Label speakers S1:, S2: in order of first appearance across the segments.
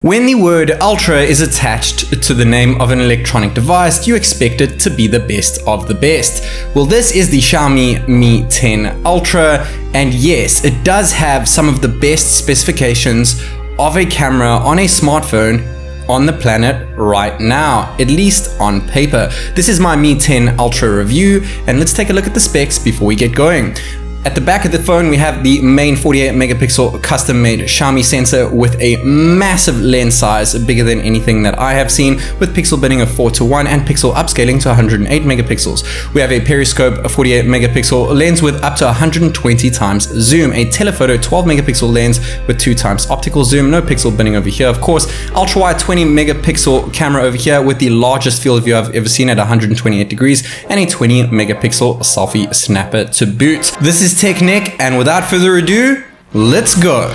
S1: When the word Ultra is attached to the name of an electronic device, you expect it to be the best of the best. Well, this is the Xiaomi Mi 10 Ultra, and yes, it does have some of the best specifications of a camera on a smartphone on the planet right now, at least on paper. This is my Mi 10 Ultra review, and let's take a look at the specs before we get going. At the back of the phone, we have the main 48 megapixel custom-made Xiaomi sensor with a massive lens size, bigger than anything that I have seen, with pixel binning of 4:1 and pixel upscaling to 108 megapixels. We have a Periscope 48 megapixel lens with up to 120 times zoom, a telephoto 12 megapixel lens with 2 times optical zoom, no pixel binning over here of course, ultra-wide 20 megapixel camera over here with the largest field of view I've ever seen at 128 degrees, and a 20 megapixel selfie snapper to boot. This is Technic, and without further ado, let's go.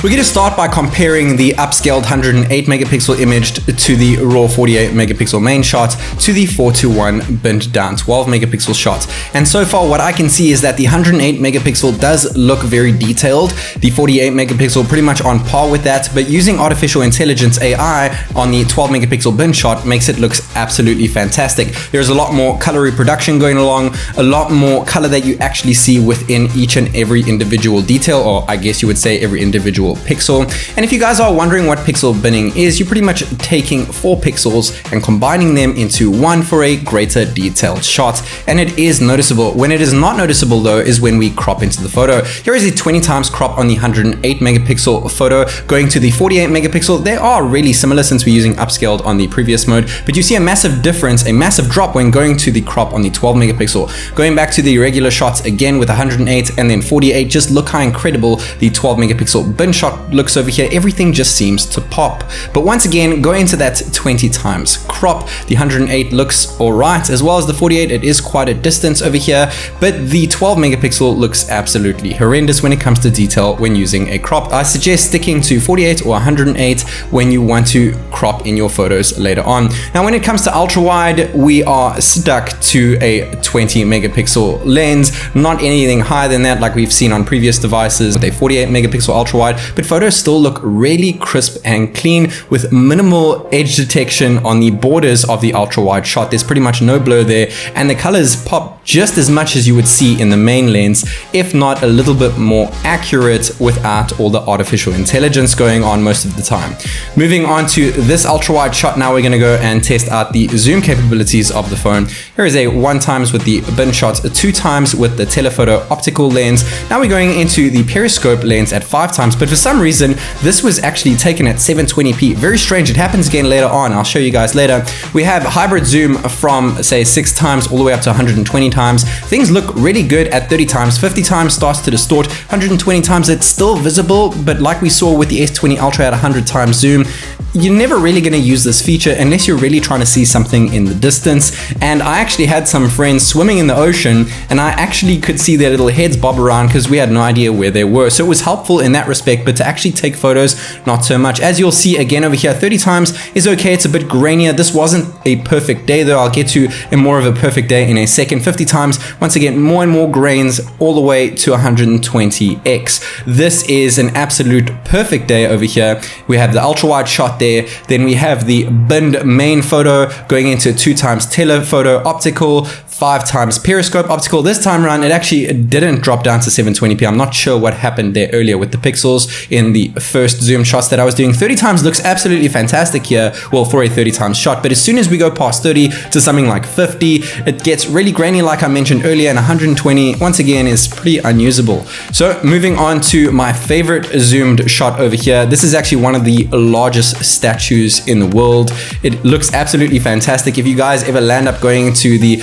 S1: We're going to start by comparing the upscaled 108 megapixel image to the raw 48 megapixel main shot to the 4:1 binned down 12 megapixel shot. And so far what I can see is that the 108 megapixel does look very detailed, the 48 megapixel pretty much on par with that, but using artificial intelligence AI on the 12 megapixel bin shot makes it look absolutely fantastic. There's a lot more color reproduction going along, a lot more color that you actually see within each and every individual detail, or I guess you would say every individual pixel. And if you guys are wondering what pixel binning is, you're pretty much taking 4 pixels and combining them into one for a greater detailed shot, and it is noticeable. When it is not noticeable though is when we crop into the photo. Here is a 20 times crop on the 108 megapixel photo going to the 48 megapixel. They are really similar since we're using upscaled on the previous mode, but you see a massive difference, a massive drop when going to the crop on the 12 megapixel. Going back to the regular shots again with 108 and then 48, just look how incredible the 12 megapixel bin shot looks over here. Everything just seems to pop. But once again, go into that 20 times crop. The 108 looks alright, as well as the 48. It is quite a distance over here, but the 12 megapixel looks absolutely horrendous when it comes to detail when using a crop. I suggest sticking to 48 or 108 when you want to crop in your photos later on. Now when it comes to ultra wide, we are stuck to a 20 megapixel lens, not anything higher than that like we've seen on previous devices with a 48 megapixel ultra wide, but photos still look really crisp and clean with minimal edge detection on the borders of the ultra wide shot. There's pretty much no blur there, and the colors pop just as much as you would see in the main lens, if not a little bit more accurate without all the artificial intelligence going on most of the time. Moving on to this ultra wide shot, now we're going to go and test out the zoom capabilities of the phone. Here is a 1 times with the bin shot, 2 times with the telephoto optical lens. Now we're going into the periscope lens at 5 times, but for some reason this was actually taken at 720p. Very strange. It happens again later on. I'll show you guys later. We have hybrid zoom from say 6 times all the way up to 120 times. Things look really good at 30 times. 50 times starts to distort. 120 times it's still visible, but like we saw with the S20 Ultra at 100 times zoom, you're never really going to use this feature unless you're really trying to see something in the distance. And I actually had some friends swimming in the ocean, and I actually could see their little heads bob around because we had no idea where they were. So it was helpful in that respect, but to actually take photos, not so much. As you'll see again over here, 30 times is okay. It's a bit grainier. This wasn't a perfect day though. I'll get to a more of a perfect day in a second. 50 times, once again, more and more grains all the way to 120x. This is an absolute perfect day over here. We have the ultra wide shot there. Then we have the binned main photo going into 2 times telephoto optical, 5 times periscope optical. This time around it actually didn't drop down to 720p. I'm not sure what happened there earlier with the pixels in the first zoom shots that I was doing. 30 times looks absolutely fantastic here, well, for a 30 times shot, but as soon as we go past 30 to something like 50, it gets really grainy like I mentioned earlier, and 120 once again is pretty unusable. So moving on to my favorite zoomed shot over here. This is actually one of the largest statues in the world. It looks absolutely fantastic. If you guys ever land up going to the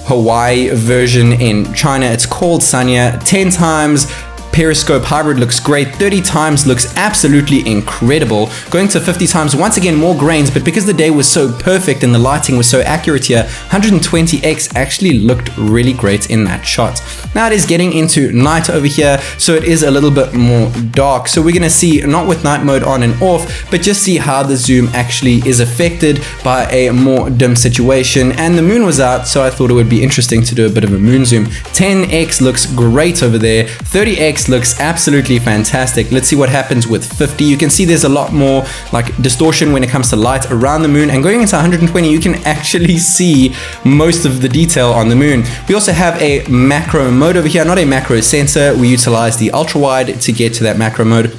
S1: Hawaii version in China, it's called Sanya. 10 times periscope hybrid looks great. 30 times looks absolutely incredible. Going to 50 times, once again more grains, but because the day was so perfect and the lighting was so accurate here, 120x actually looked really great in that shot. Now it is getting into night over here, so it is a little bit more dark. So we're gonna see, not with night mode on and off, but just see how the zoom actually is affected by a more dim situation. And the moon was out, so I thought it would be interesting to do a bit of a moon zoom. 10x looks great over there. 30x mix looks absolutely fantastic. Let's see what happens with 50. You can see there's a lot more like distortion when it comes to light around the moon, and going into 120 you can actually see most of the detail on the moon. We also have a macro mode over here, not a macro sensor. We utilize the ultra wide to get to that macro mode.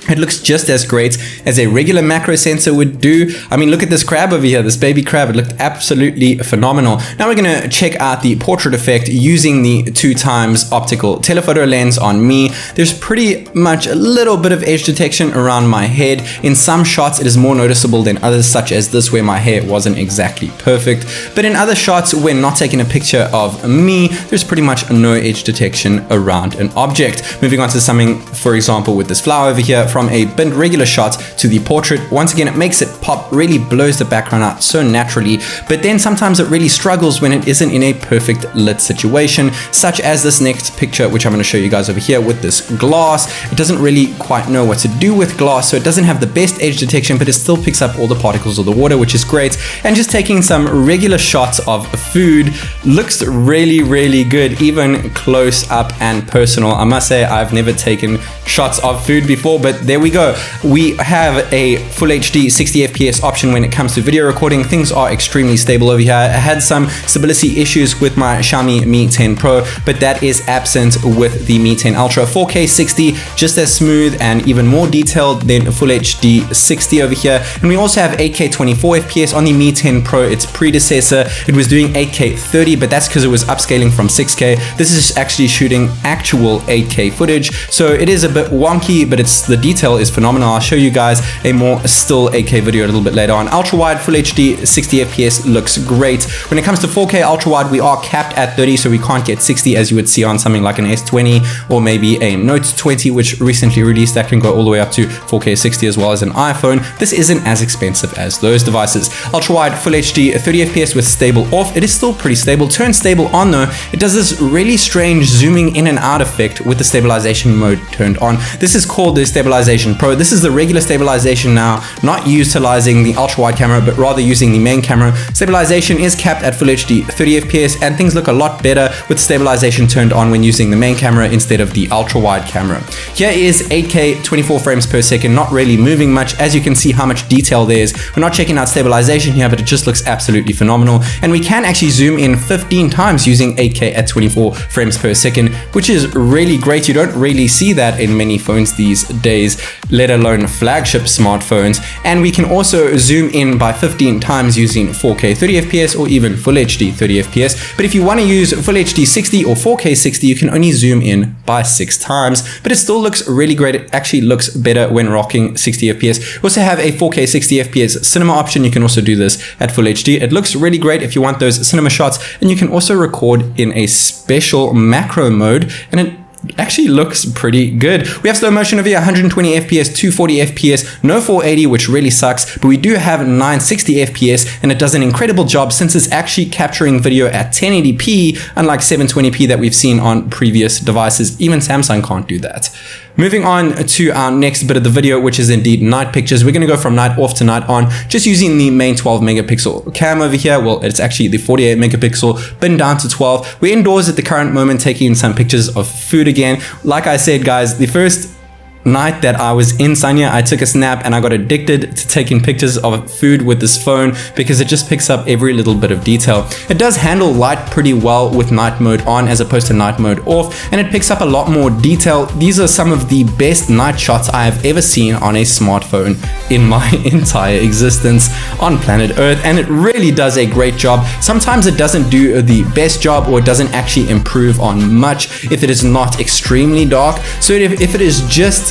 S1: It looks just as great as a regular macro sensor would do. I mean, look at this crab over here, this baby crab. It looked absolutely phenomenal. Now we're going to check out the portrait effect using the 2x optical telephoto lens on me. There's pretty much a little bit of edge detection around my head. In some shots, it is more noticeable than others, such as this where my hair wasn't exactly perfect. But in other shots, when not taking a picture of me, there's pretty much no edge detection around an object. Moving on to something, for example, with this flower over here, from a bent regular shot to the portrait, once again it makes it pop, really blows the background out so naturally, but then sometimes it really struggles when it isn't in a perfect lit situation, such as this next picture, which I'm going to show you guys over here with this glass. It doesn't really quite know what to do with glass, so it doesn't have the best edge detection, but it still picks up all the particles of the water, which is great. And just taking some regular shots of food looks really good, even close up and personal. I must say I've never taken shots of food before, but there we go. We have a full HD 60 FPS option when it comes to video recording. Things are extremely stable over here. I had some stability issues with my Xiaomi Mi 10 Pro, but that is absent with the Mi 10 Ultra. 4K 60, just as smooth and even more detailed than full HD 60 over here. And we also have 8K 24 FPS on the Mi 10 Pro, its predecessor. It was doing 8K 30, but that's because it was upscaling from 6K. This is actually shooting actual 8K footage, so it is a bit wonky, but the detail is phenomenal. I'll show you guys a more still 8K video a little bit later on. Ultra wide full HD 60 FPS looks great. When it comes to 4K ultra wide, we are capped at 30, so we can't get 60 as you would see on something like an S20 or maybe a Note 20, which recently released. That can go all the way up to 4K 60 as well as an iPhone. This isn't as expensive as those devices. Ultra wide full HD 30 FPS with stable off. It is still pretty stable. Turn stable on though, it does this really strange zooming in and out effect with the stabilization mode turned on. This is called the Stabilization Pro. This is the regular stabilization now, not utilizing the ultra wide camera, but rather using the main camera. Stabilization is capped at full HD 30 FPS, and things look a lot better with stabilization turned on when using the main camera instead of the ultra wide camera. Here is 8K 24 frames per second, not really moving much. As you can see how much detail there is. We're not checking out stabilization here, but it just looks absolutely phenomenal. And we can actually zoom in 15 times using 8K at 24 frames per second, which is really great. You don't really see that in many phones these days, let alone flagship smartphones. And we can also zoom in by 15 times using 4K 30 FPS or even full HD 30 FPS. But if you want to use full HD 60 or 4K 60, you can only zoom in by 6 times, but it still looks really great. It actually looks better when rocking 60 FPS. We also have a 4K 60 FPS cinema option. You can also do this at full HD. It looks really great if you want those cinema shots, and you can also record in a special macro mode, and it actually looks pretty good. We have slow motion over here, 120 FPS, 240 FPS, no 480, which really sucks, but we do have 960 FPS, and it does an incredible job since it's actually capturing video at 1080p, unlike 720p that we've seen on previous devices. Even Samsung can't do that. Moving on to our next bit of the video, which is indeed night pictures. We're going to go from night off to night on, just using the main 12 megapixel cam over here. Well, it's actually the 48 megapixel, bin down to 12. We're indoors at the current moment, taking some pictures of food again. Like I said, guys, the first night that I was in Sanya, I took a snap and I got addicted to taking pictures of food with this phone because it just picks up every little bit of detail. It does handle light pretty well with night mode on as opposed to night mode off, and it picks up a lot more detail. These are some of the best night shots I have ever seen on a smartphone in my entire existence on planet Earth, and it really does a great job. Sometimes it doesn't do the best job, or it doesn't actually improve on much if it is not extremely dark. So if it is just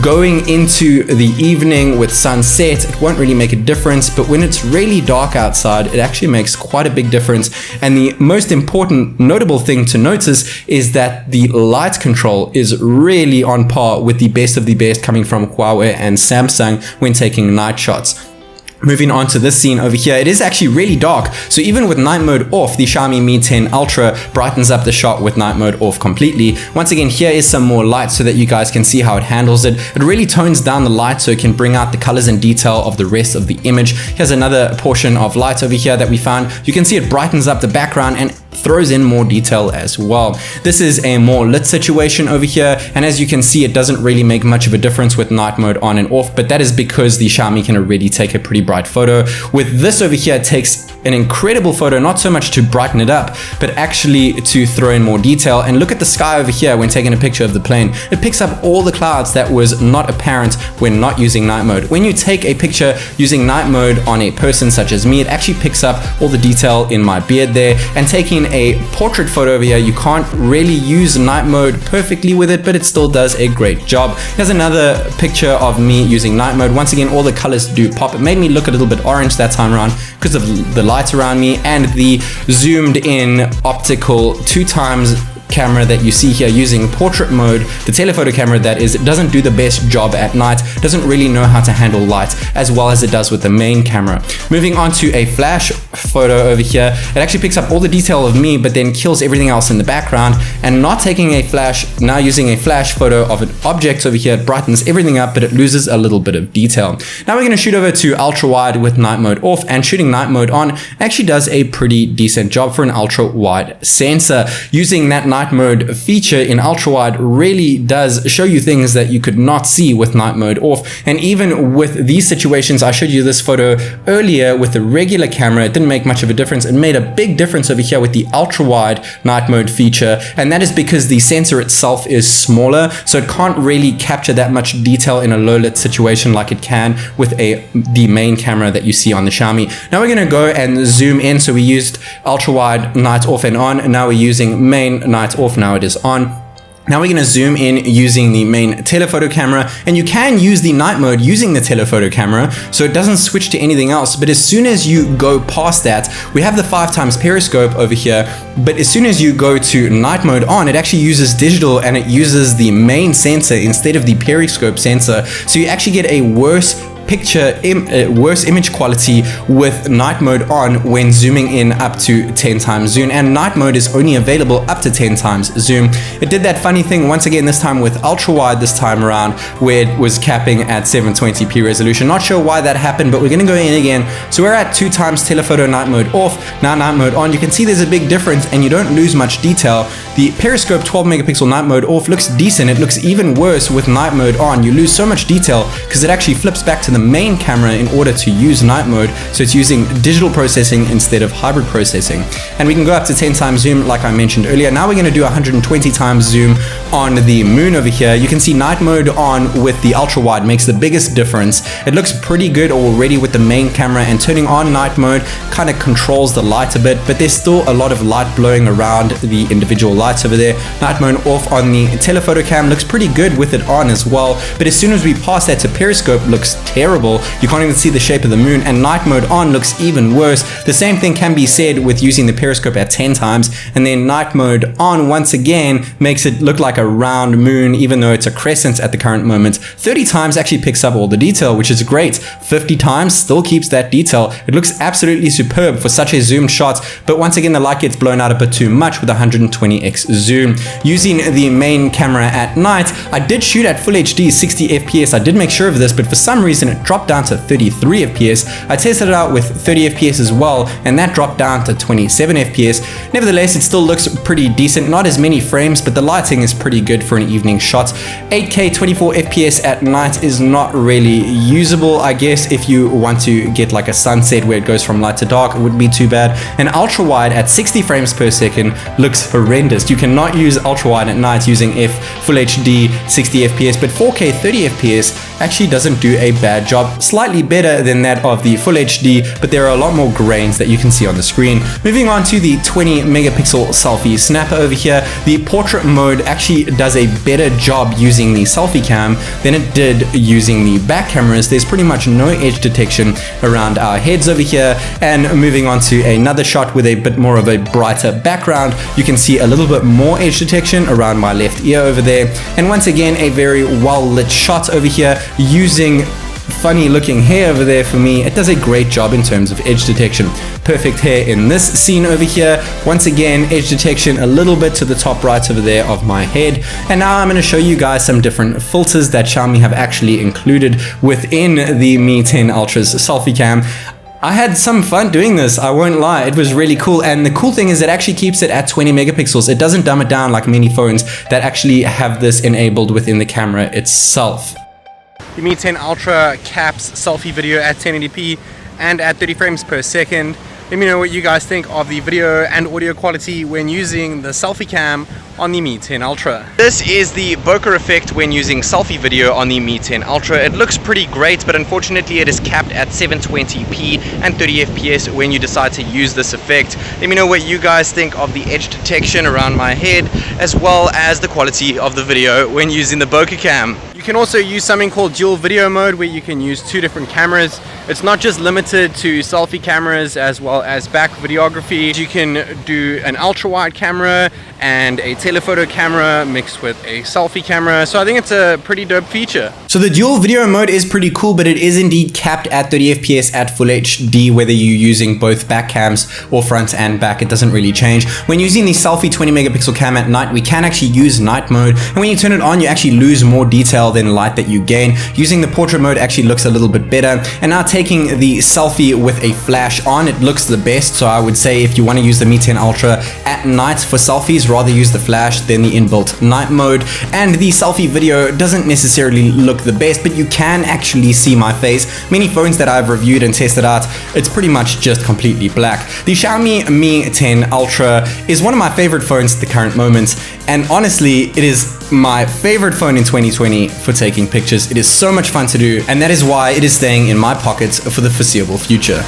S1: going into the evening with sunset, it won't really make a difference, but when it's really dark outside, it actually makes quite a big difference. And the most important notable thing to notice is that the light control is really on par with the best of the best coming from Huawei and Samsung when taking night shots. Moving on to this scene over here, it is actually really dark, so even with night mode off, the Xiaomi Mi 10 Ultra brightens up the shot with night mode off completely. Once again, here is some more light so that you guys can see how it handles it. It really tones down the light so it can bring out the colors and detail of the rest of the image. Here's another portion of light over here that we found. You can see it brightens up the background, and throws in more detail as well. This is a more lit situation over here, and as you can see, it doesn't really make much of a difference with night mode on and off, but that is because the Xiaomi can already take a pretty bright photo. With this over here, it takes an incredible photo, not so much to brighten it up, but actually to throw in more detail. And look at the sky over here when taking a picture of the plane. It picks up all the clouds that was not apparent when not using night mode. When you take a picture using night mode on a person such as me, it actually picks up all the detail in my beard there. And taking a portrait photo over here, you can't really use night mode perfectly with it, but it still does a great job. Here's another picture of me using night mode. Once again, all the colors do pop. It made me look a little bit orange that time around because of the light around me and the zoomed in optical 2x camera that you see here using portrait mode. The telephoto camera, that is, it doesn't do the best job at night, doesn't really know how to handle light as well as it does with the main camera. Moving on to a flash photo over here, it actually picks up all the detail of me but then kills everything else in the background. And not taking a flash, now using a flash photo of an object over here, it brightens everything up but it loses a little bit of detail. Now we're going to shoot over to ultra wide with night mode off, and shooting night mode on actually does a pretty decent job for an ultra wide sensor. Using that night mode feature in ultra wide really does show you things that you could not see with night mode off. And even with these situations, I showed you this photo earlier with the regular camera, it didn't make much of a difference. It made a big difference over here with the ultra wide night mode feature, and that is because the sensor itself is smaller, so it can't really capture that much detail in a low lit situation like it can with the main camera that you see on the Xiaomi. Now we're going to go and zoom in. So we used ultra wide night off and on, and now we're using main night off. Now it is on. Now we're going to zoom in using the main telephoto camera, and you can use the night mode using the telephoto camera, so it doesn't switch to anything else. But as soon as you go past that, we have the 5x periscope over here, but as soon as you go to night mode on, it actually uses digital and it uses the main sensor instead of the periscope sensor, so you actually get a worse image quality with night mode on when zooming in up to 10x zoom, and night mode is only available up to 10x zoom. It did that funny thing once again, this time with ultra wide this time around, where it was capping at 720p resolution. Not sure why that happened, but we're going to go in again. So we're at 2x telephoto night mode off, now night mode on. You can see there's a big difference and you don't lose much detail. The periscope 12 megapixel night mode off looks decent. It looks even worse with night mode on. You lose so much detail because it actually flips back to the main camera in order to use night mode, so it's using digital processing instead of hybrid processing. And we can go up to 10x zoom like I mentioned earlier. Now we're going to do 120x zoom on the moon over here. You can see night mode on with the ultra wide makes the biggest difference. It looks pretty good already with the main camera, and turning on night mode kind of controls the light a bit, but there's still a lot of light blowing around the individual lights over there. Night mode off on the telephoto cam looks pretty good with it on as well, but as soon as we pass that to periscope, looks terrible. You can't even see the shape of the moon, and night mode on looks even worse. The same thing can be said with using the periscope at 10x, and then night mode on once again makes it look like a round moon even though it's a crescent at the current moment. 30x actually picks up all the detail, which is great. 50x still keeps that detail. It looks absolutely superb for such a zoomed shot, but once again the light gets blown out a bit too much with 120x zoom. Using the main camera at night, I did shoot at full HD 60 FPS. I did make sure of this, but for some reason it dropped down to 33 FPS. I tested it out with 30 FPS as well, and that dropped down to 27 FPS. Nevertheless, it still looks pretty decent. Not as many frames, but the lighting is pretty good for an evening shot. 8K 24 FPS at night is not really usable, I guess. If you want to get like a sunset where it goes from light to dark, it wouldn't be too bad. And ultra wide at 60 frames per second looks horrendous. You cannot use ultra wide at night using full HD 60 FPS, but 4K 30 FPS actually doesn't do a bad job. Slightly better than that of the full HD, but there are a lot more grains that you can see on the screen. Moving on to the 20 megapixel selfie snapper over here, the portrait mode actually does a better job using the selfie cam than it did using the back cameras. There's pretty much no edge detection around our heads over here. And moving on to another shot with a bit more of a brighter background, you can see a little bit more edge detection around my left ear over there. And once again, a very well lit shot over here using funny looking hair over there for me. It does a great job in terms of edge detection. Perfect hair in this scene over here. Once again, edge detection a little bit to the top right over there of my head. And now I'm going to show you guys some different filters that Xiaomi have actually included within the Mi 10 Ultra's selfie cam. I had some fun doing this, I won't lie. It was really cool, and the cool thing is it actually keeps it at 20 megapixels. It doesn't dumb it down like many phones that actually have this enabled within the camera itself. The Mi 10 Ultra caps selfie video at 1080p and at 30 frames per second. Let me know what you guys think of the video and audio quality when using the selfie cam on the Mi 10 Ultra. This is the bokeh effect when using selfie video on the Mi 10 Ultra. It looks pretty great, but unfortunately it is capped at 720p and 30 fps when you decide to use this effect. Let me know what you guys think of the edge detection around my head, as well as the quality of the video when using the bokeh cam. You can also use something called dual video mode, where you can use two different cameras. It's not just limited to selfie cameras as well as back videography. You can do an ultra wide camera and a telephoto camera mixed with a selfie camera. So I think it's a pretty dope feature. So the dual video mode is pretty cool, but it is indeed capped at 30 fps at full HD, whether you're using both back cams or front and back. It doesn't really change. When using the selfie 20 megapixel cam at night, we can actually use night mode, and when you turn it on, you actually lose more detail than light that you gain. Using the portrait mode actually looks a little bit better, and now taking the selfie with a flash on, it looks the best. So I would say if you want to use the Mi 10 Ultra at night for selfies, rather use the flash than the inbuilt night mode. And the selfie video doesn't necessarily look the best, but you can actually see my face. Many phones that I've reviewed and tested out, it's pretty much just completely black. The Xiaomi Mi 10 Ultra is one of my favorite phones at the current moment, and honestly, it is my favorite phone in 2020 for taking pictures. It is so much fun to do, and that is why it is staying in my pockets for the foreseeable future.